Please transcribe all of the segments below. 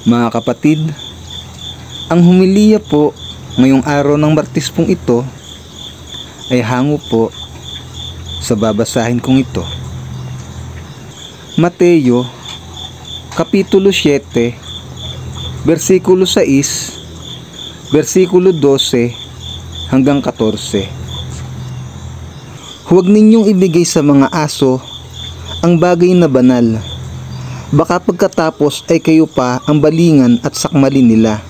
Mga kapatid, ang humiliya po ngayong araw ng Martes pong ito ay hango po sa babasahin kong ito. Mateo, Kapitulo 7, versikulo 6, versikulo 12 hanggang 14. Huwag ninyong ibigay sa mga aso ang bagay na banal. Baka pagkatapos ay kayo pa ang balingan at sakmalin nila.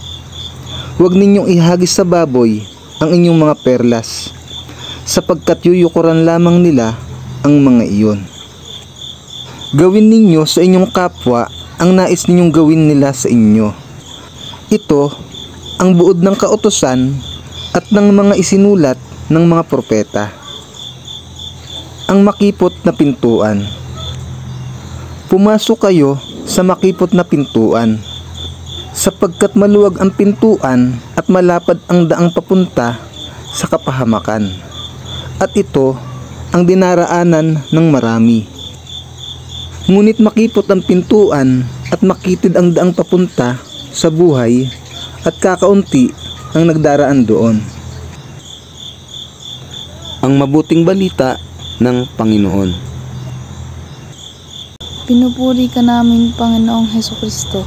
Huwag ninyong ihagis sa baboy ang inyong mga perlas, sapagkat yuyukuran lamang nila ang mga iyon. Gawin ninyo sa inyong kapwa ang nais ninyong gawin nila sa inyo. Ito ang buod ng kautusan at ng mga isinulat ng mga propeta. Ang makipot na pintuan. Pumasok kayo sa makipot na pintuan, sapagkat maluwag ang pintuan at malapad ang daang papunta sa kapahamakan, at ito ang dinaraanan ng marami. Ngunit makipot ang pintuan at makitid ang daang papunta sa buhay, at kakaunti ang nagdaraan doon. Ang mabuting balita ng Panginoon. Pinupuri ka namin, Panginoong Hesukristo.